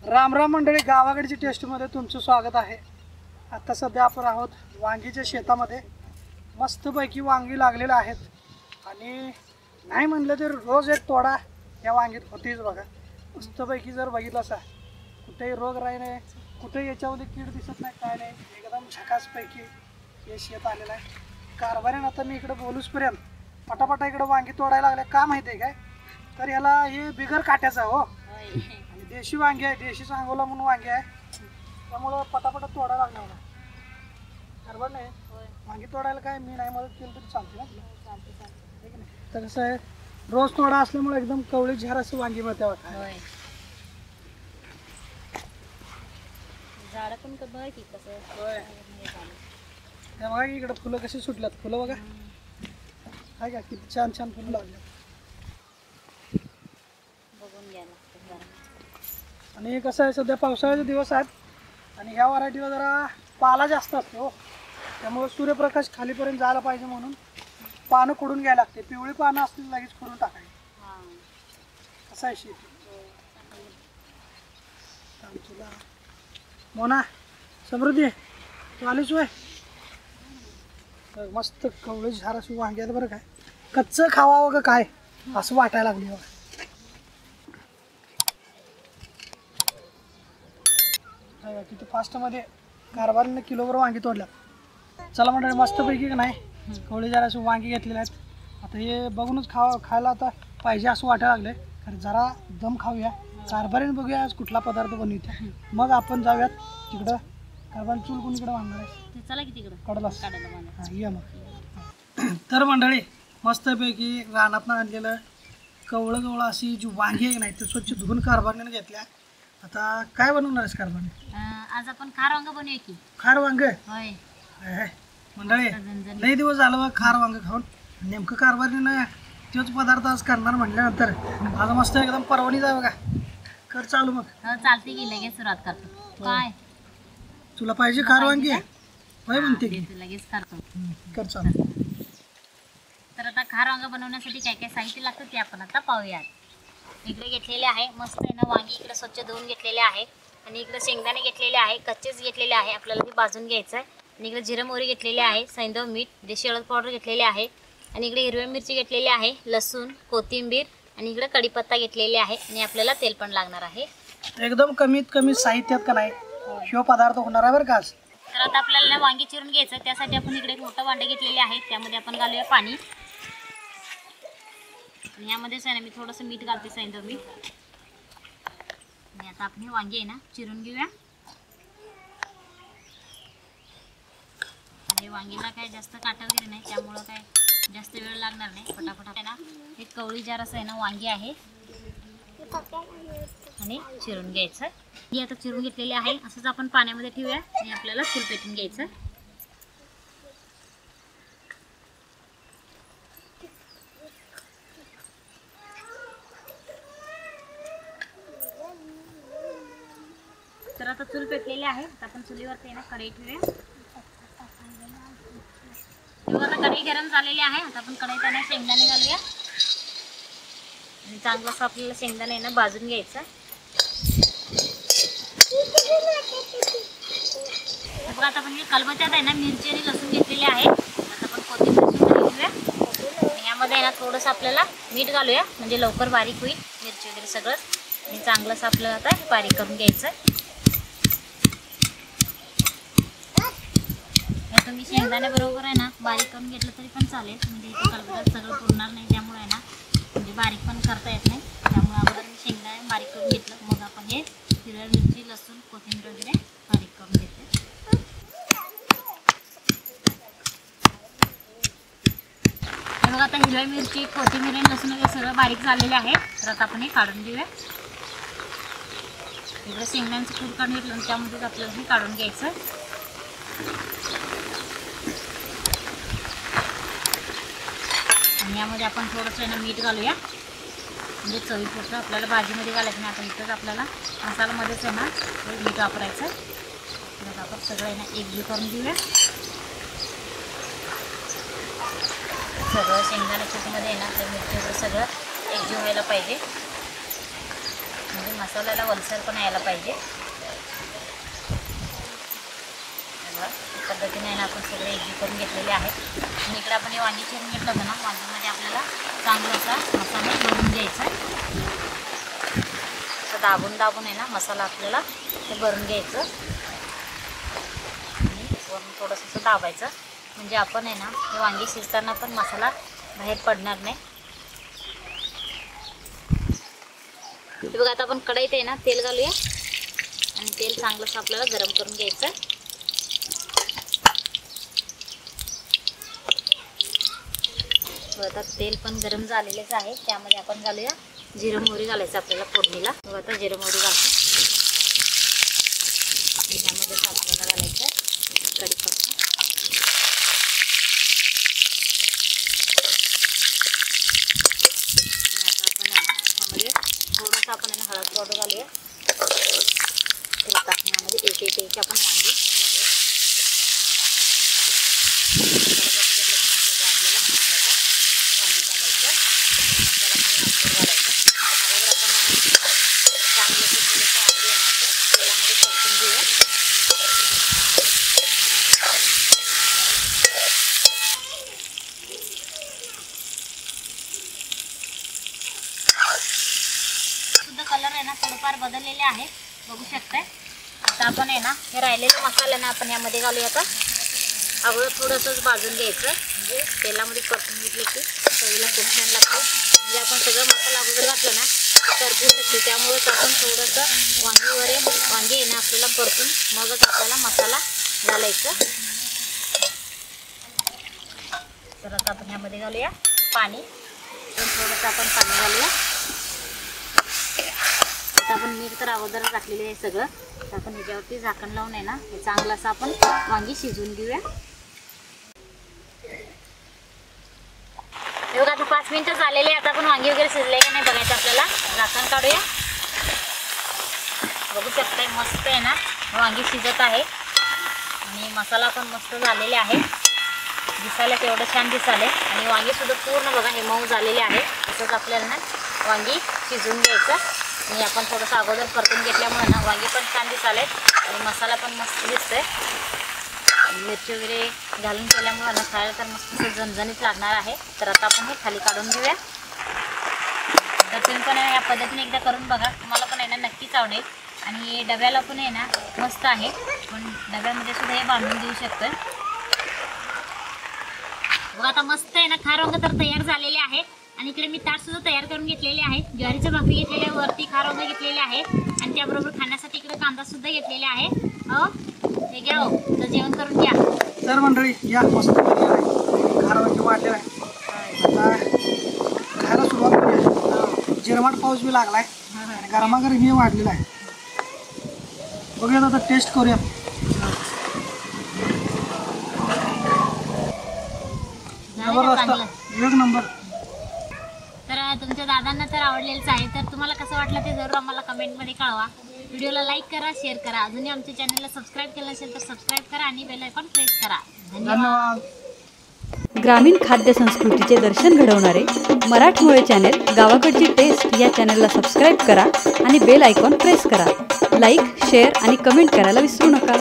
राम राम मंडळी, गावाकडची टेस्टमध्ये तुमचं स्वागत आहे। आता सध्या आपण आहोत वांगीच्या शेतामध्ये। मस्तपैकी वांगी लागलेले आहेत आणि नाही म्हणलं तर रोज एक तोडा या वांगीत होतीच बघा। मस्तपैकी जर बघितलं असा कुठेही रोग राही नाही, कुठेही याच्यामध्ये कीड दिसत नाही, काय नाही, एकदम झकासपैकी हे शेत आलेलं आहे। कारभारीनं आता मी इकडे बोलूसपर्यंत पटापटा इकडे वांगी तोडायला लागले। का माहिती आहे काय, तर याला हे बिगर काट्याचं हो, देशी वांगी आहे, देशी सांगोला म्हणून वांगी आहे, त्यामुळं पटापटा तोडायला लागणार मला। बरोबर नाही, वांगी तोडायला काय मी नाही मदत केली तरी चालते ना, ठीक आहे नाही। तर कसं आहे, रोज तोडा असल्यामुळे एकदम कवळी झार असं वांगी मिळते बघा। झाड पण बघ की कसं त्या बघा इकडे फुलं कशी सुटल्यात, फुलं बघा काय का किती छान छान फुलं लागल्यात। बघून घ्यायला आणि कसं आहे, सध्या पावसाळ्याचे दिवस आहेत आणि ह्या व्हरायटीला जरा पाला जास्त असतो हो, त्यामुळे सूर्यप्रकाश खालीपर्यंत जायला पाहिजे म्हणून पानं खुडून घ्यायला लागते। पिवळी पानं असली लगेच खुडून टाकायची, कसं आहे शेती। तुला मोना समृद्धी तू आलीच वय, मस्त कवळी झार अशी वांगी आहेत बरं। काय कच्चं खावावं का काय असं वाटायला लागली बघा। किती फास्टमध्ये कारभारीने किलोभर वांगी तोडल्या। चला मंडळी, मस्तपैकी का नाही कवळी जरा अशी वांगी घेतलेली आहेत। आता हे बघूनच खायला आता पाहिजे असं वाटायला लागले, कारण जरा दम खाऊया, कारभारीने बघूया आज कुठला पदार्थ बनवते, मग आपण जाऊयात तिकडं। कारभारी चूल कोणीकडे बांधणार आहे, चला की तिकडं कडला ये मग। तर मंडळी मस्तपैकी रानातनं आणलेलं कवळं अशी जी वांगी आहे नाही ते स्वच्छ धुवून कारभारीने घेतल्या। आता काय बनवणार आहेस कारभारी? आज आपण खार वांग बनवूया की। खार वांग होय मंडळी, लई दिवस झालं बघ खार वांग खाऊन। नेमकं कारभारीनं तोच पदार्थ आज करणार म्हटल्यानंतर आज मस्त एकदम परवणीच आहे बघा। कर चालू मग। चालते की, लगेच सुरुवात करतो। काय तुला पाहिजे खार वांगी? होय म्हणते की, लगेच करतो। कर चालू। तर आता खार वांग बनवण्यासाठी काय काय साहित्य लागतं ते आपण आता पाहूया। इकडे घेतलेले आहे मस्त आहे ना वांगी, इकडे स्वच्छ धुवून घेतलेले आहे आणि इकडे शेंगदाणे घेतलेले आहे, कच्चेच घेतलेले आहे, आपल्याला ते भाजून घ्यायचं आहे। आणि इकडे जिरं मोहरी घेतलेले आहे, सैंधव मीठ, देशी हळद पावडर घेतलेले आहे आणि इकडे हिरवी मिरची घेतलेली आहे, लसूण, कोथिंबीर आणि इकडे कढीपत्ता घेतलेले आहे आणि आपल्याला तेल पण लागणार आहे। एकदम कमीत कमी साहित्यात का नाही ह्यो पदार्थ होणार आहे बरं का आज। तर आता आपल्याला वांगी चिरून घ्यायचं, त्यासाठी आपण इकडे एक मोठं भांडं घेतलेले आहे, त्यामध्ये आपण घालूया पाणी आणि यामध्येच आहे ना मी थोडंसं मीठ घालते, सैंधव मीठ। आणि आता आपण ही वांगी आहे ना चिरून घेऊया। आणि वांगीला काय जास्त काटा वगैरे नाही, त्यामुळं काय जास्त वेळ लागणार नाही, फटाफट आहे ना। एक कवळी जार असं आहे ना वांगी आहे आणि चिरून घ्यायचं। ही आता चिरून घेतलेली आहे, असंच आपण पाण्यामध्ये ठेवूया आणि आपल्याला फुल पेटून घ्यायचं। तर आता चूल पेटलेली आहे, आता आपण चुलीवरती ना कढई ठेवूया। आता कढई गरम झालेली आहे, आता आपण कढईत ना शेंगदाणे घालूया आणि चांगलं असं आपल्याला शेंगदाणे ना भाजून घ्यायचं। बघा आता आपण कलबत्यात आहे ना मिरची आणि लसूण घेतलेले आहे, आता आपण कोथिंबीर सुद्धा घेऊया आणि यामध्ये आहे ना थोडंसं आपल्याला मीठ घालूया, म्हणजे लवकर बारीक होईल मिरची वगैरे सगळं। आणि चांगलं असं आपल्याला आता बारीक करून घ्यायचं। तुम्ही शेंगदाणे बरोबर आहे ना बारीक करून घेतलं तरी पण चालेल, म्हणजे इथे कलबत्यात सगळं पुरणार नाही, त्यामुळे आहे ना म्हणजे बारीक पण करता येत नाही, त्यामुळे अगोदर मी शेंगदाणे बारीक करून घेतलं, मग आपण हे हिरव्या मिरची, लसूण, कोथिंबीर वगैरे बारीक करून घेतले। हे बघा आता हिरव्या मिरची, कोथिंबीर आणि लसूण वगैरे सगळं बारीक झालेले आहे, तर आता आपण हे काढून घेऊया। इकडे शेंगदाण्याचं कूट काढून घेतलं आणि त्यामध्येच आपल्याला हे काढून घ्यायचं। आणि यामध्ये आपण थोडंसं ना मीठ घालूया, म्हणजे चवीपुरतं, आपल्याला भाजीमध्ये घालायचं नाही, आता इथंच आपल्याला मसाल्यामध्येच आहे ना मीठ वापरायचं। तर आपण सगळं आहे ना एकजीव करून घेऊया। सगळं शेंगदाणा कूटमध्ये आहे ना त्या मिरची वगैरे सगळं एकजीव व्हायला पाहिजे, म्हणजे मसाल्याला वलसर पण यायला पाहिजे. पद्धतीने आहे ना आपण सगळे एकजीव करून घेतलेले आहेत. आणि इकडे आपण हे वांगी चिरून घेतलं होतं ना, वांगीमध्ये आपल्याला चांगला असा मसाला भरून घ्यायचा. असं दाबून दाबून आहे ना मसाला आपल्याला ते भरून घ्यायचं आणि वरून थोडंसं असं दाबायचं, म्हणजे आपण आहे ना हे वांगी शिजताना पण मसाला बाहेर पडणार नाही. हे बघा, आता आपण कढईत आहे ना तेल घालूया आणि तेल चांगलंसं आपल्याला गरम करून घ्यायचं. आता तेल पण गरम झालेलेच आहे, त्यामध्ये आपण घालूया जिरं मोहरी घालायचं आपल्याला फोडणीला. बघा, आता जिरं मोहरी घालतो. त्यामध्ये आपल्याला घालायचं कढीपत्ता. आणि आता आपण त्यामध्ये थोडंसं आपण हळद पावडर घालूया. टाकण्यामध्ये एक आपण वांगी घालूया. कलर आहे ना थोडंफार बदललेले आहे, बघू शकताय. आता आपण आहे ना हे राहिलेले मसाले ना आपण यामध्ये घालूया. आता अगोदर थोडंसंच भाजून घ्यायचं, म्हणजे तेलामध्ये परतून घेतलं की चवीला खूप छान लागतं. म्हणजे आपण सगळं मसाला अगोदर घातलं ना करपू शकतो, त्यामुळेच आपण थोडंसं वांगी आहे ना आपल्याला परतून मगच आपल्याला मसाला घालायचं. तर आता आपण ह्यामध्ये घालूया पाणी. थोडंसं आपण पाणी घालूया. आता आपण मीठ तर अगोदर टाकलेले आहे सगळं. तर आपण ह्याच्यावरती झाकण लावून आहे ना हे चांगलं असं आपण वांगी शिजवून घेऊया. हे बघा, आता 5 मिनिटं झालेले. आता आपण वांगी वगैरे शिजले का नाही बघायचं आपल्याला. झाकण काढूया. बघू शकताय मस्त आहे ना वांगी शिजत आहे आणि मसाला पण मस्त झालेले आहे. दिसायला तेवढं छान दिसाले आणि वांगी सुद्धा पूर्ण बघा हे मऊ झालेले आहे. असंच आपल्याला ना वांगी शिजवून घ्यायचं. आणि आपण थोडंसं अगोदर परतून घेतल्यामुळे ना वांगी पण छान दिसाले आणि मसाला पण मस्त दिसतोय. मिरची वगैरे घालून केल्यामुळे ना खायला तर मस्त झणझणीत लागणार आहे. तर आता आपण हे खाली काढून घेऊया. तर तुम्ही पण या पद्धतीने एकदा करून बघा, तुम्हाला पण आहे ना नक्कीच आवडेल. आणि डब्याला पण आहे ना मस्त आहे, पण डब्यामध्ये सुद्धा हे बांधून देऊ शकतोय. बघा, आता मस्त आहे ना खार वांग तर तयार झालेले आहे. आणि इकडे मी ताट सुद्धा तयार करून घेतलेले आहे. ज्वारीच्या भाकरी घेतलेल्या, वरती खार वांग घेतलेले आहे आणि त्याबरोबर खाण्यासाठी इकडे कांदा सुद्धा घेतलेला आहे. हो, हे घ्या हो, तर जेवण करून घ्या. तर मंडळी या मस्त खार वांगी वाढलेलं आहे. आता खायला सुरुवात करूया. झिरमाट पाऊस बी लागलाय आणि गरमागरम हे वाढलेलं आहे. बघूयात आता टेस्ट करूया. एक नंबर. तर तुमच्या दादांना तर आवडलेलंच आहे. तर तुम्हाला कसं वाटलं ते जरूर आम्हाला कमेंटमध्ये कळवा. व्हिडिओला लाईक करा, शेअर करा. अजूनही आमच्या चॅनलला सबस्क्राईब केलं असेल तर सबस्क्राईब करा आणि बेल आयकॉन प्रेस करा. धन्यवाद. ग्रामीण खाद्य संस्कृतीचे दर्शन घडवणारे मराठमोळे चॅनेल गावाकडची टेस्ट या चॅनलला सबस्क्राईब करा आणि बेल आयकॉन प्रेस करा. लाईक, शेअर आणि कमेंट करायला विसरू नका.